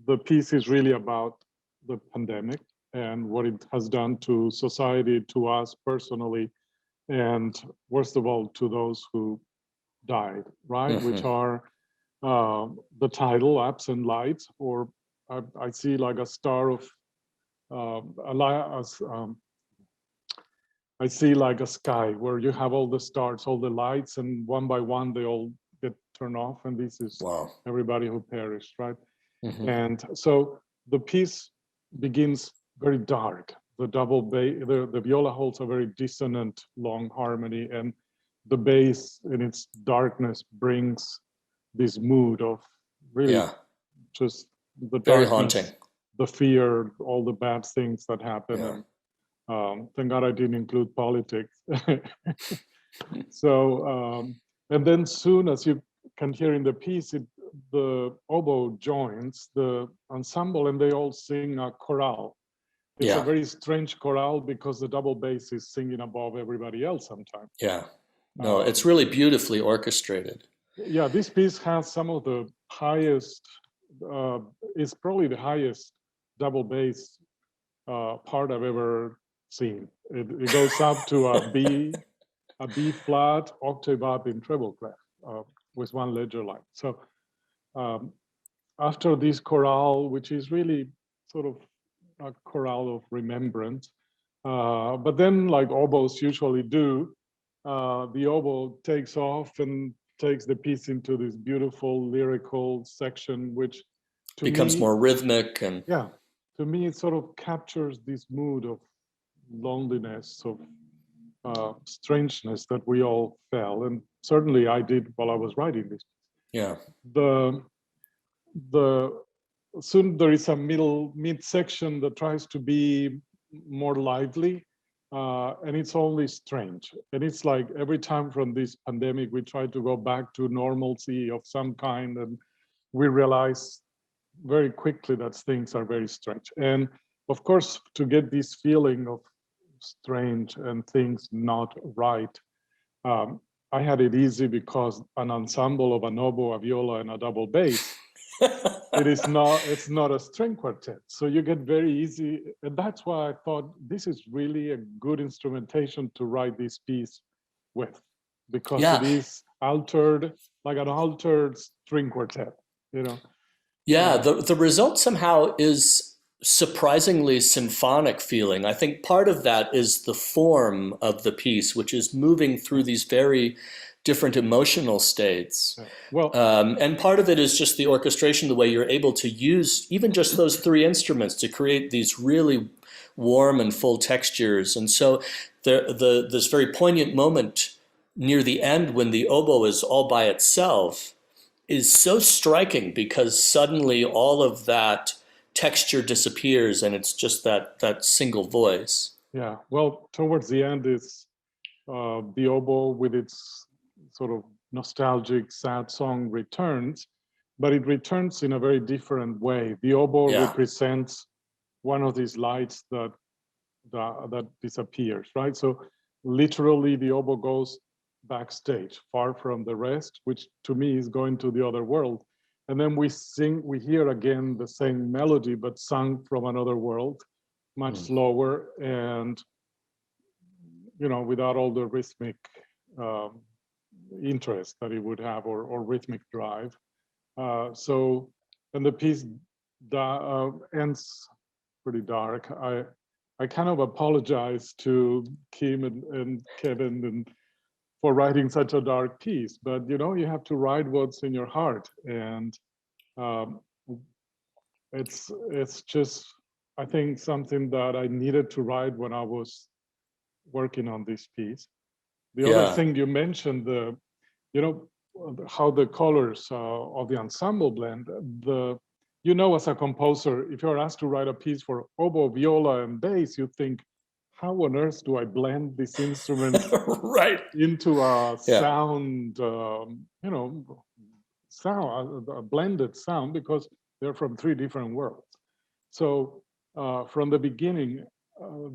The piece is really about the pandemic and what it has done to society, to us personally, and worst of all, to those who died, right? Which are the title, Absent Lights, or I see like a star of, I see like a sky where you have all the stars, all the lights, and one by one they all get turned off, and this is everybody who perished, right? And so the piece begins very dark. The double bass, the viola holds a very dissonant long harmony, and the bass in its darkness brings this mood of really just the very darkness, haunting, the fear, all the bad things that happen. And thank God I didn't include politics. So, and then soon, as you can hear in the piece, the oboe joins the ensemble and they all sing a chorale. It's a very strange chorale because the double bass is singing above everybody else sometimes. Yeah. No, it's really beautifully orchestrated. Yeah, this piece has some of the highest, it's probably the highest double bass part I've ever seen. It goes up to a B flat octave up in treble clef with one ledger line. So after this chorale, which is really sort of a chorale of remembrance, but then like oboes usually do, the oboe takes off and takes the piece into this beautiful lyrical section, which to becomes me, more rhythmic. And yeah, to me it sort of captures this mood of loneliness, of strangeness that we all felt, and certainly I did while I was writing this. Yeah. The soon there is a mid section that tries to be more lively, and it's only strange. And it's like every time from this pandemic we try to go back to normalcy of some kind, and we realize very quickly that things are very strange. And of course, to get this feeling of strange and things not right, I had it easy because an ensemble of an oboe, a viola, and a double bass, it's not a string quartet. So you get very easy, and that's why I thought this is really a good instrumentation to write this piece with, because it is altered, like an altered string quartet, you know. Yeah, the result somehow is surprisingly symphonic feeling. I think part of that is the form of the piece, which is moving through these very different emotional states. Well, and part of it is just the orchestration, the way you're able to use even just those three instruments to create these really warm and full textures. And so this very poignant moment near the end when the oboe is all by itself is so striking, because suddenly all of that texture disappears and it's just that single voice. Yeah, well, towards the end is the oboe with its sort of nostalgic, sad song returns, but it returns in a very different way. The oboe represents one of these lights that disappears, right? So literally the oboe goes backstage, far from the rest, which to me is going to the other world. And then we hear again the same melody, but sung from another world, much slower, and without all the rhythmic interest that it would have, or rhythmic drive. So, and the piece ends pretty dark. I kind of apologize to Kim and Kevin and for writing such a dark piece, but you have to write what's in your heart, and it's just, I think, something that I needed to write when I was working on this piece. The other thing you mentioned, how the colors of the ensemble blend. As a composer, if you're asked to write a piece for oboe, viola, and bass, you think, how on earth do I blend this instrument into a sound, a blended sound, because they're from three different worlds. So from the beginning,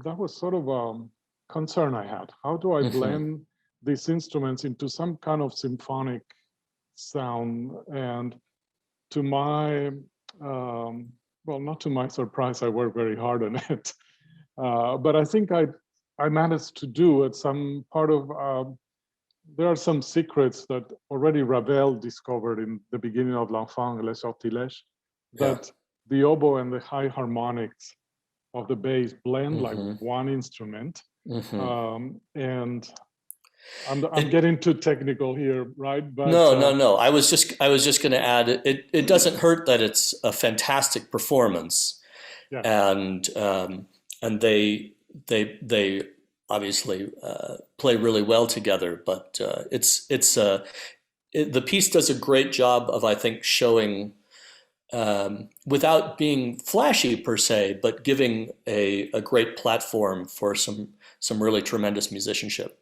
that was sort of a concern I had. How do I blend these instruments into some kind of symphonic sound? And to my Well, not to my surprise, I worked very hard on it. But I think I managed to do at some part of, there are some secrets that already Ravel discovered in the beginning of L'Enfant et le Sortilège, that the oboe and the high harmonics of the bass blend like one instrument. And I'm getting too technical here, right? But no. I was just going to add it doesn't hurt that it's a fantastic performance, and they obviously play really well together. But the piece does a great job of, I think, showing, without being flashy per se, but giving a great platform for some really tremendous musicianship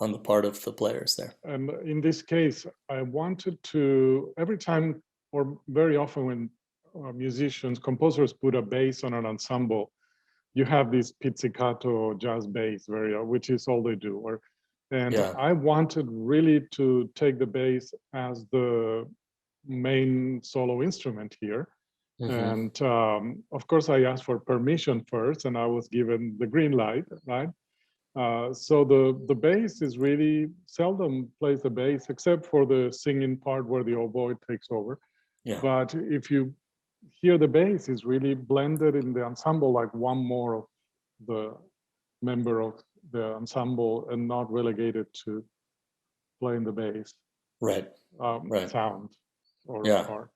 on the part of the players there. And in this case, I wanted to, every time or very often when composers put a bass on an ensemble, you have this pizzicato jazz bass, which is all they do. I wanted really to take the bass as the main solo instrument here. And of course, I asked for permission first, and I was given the green light, right? So the bass is really seldom plays the bass, except for the singing part where the oboe takes over. But if you hear the bass is really blended in the ensemble, like one more of the member of the ensemble and not relegated to playing the bass. Sound or part.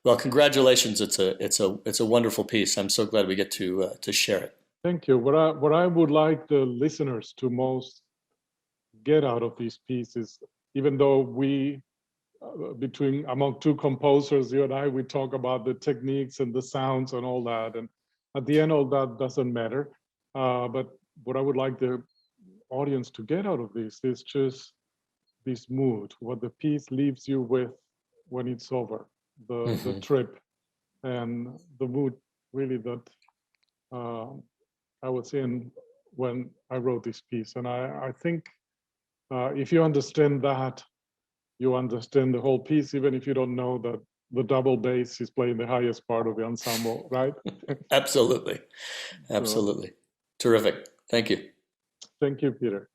Well, congratulations! It's a wonderful piece. I'm so glad we get to share it. Thank you. What I would like the listeners to most get out of this piece is, even though we, among two composers, you and I, we talk about the techniques and the sounds and all that, and at the end, all that doesn't matter. But what I would like the audience to get out of this is just this mood, what the piece leaves you with when it's over, the trip, and the mood really that I was in when I wrote this piece. And I think if you understand that, you understand the whole piece, even if you don't know that the double bass is playing the highest part of the ensemble, right? Absolutely. Terrific. Thank you. Thank you, Peter.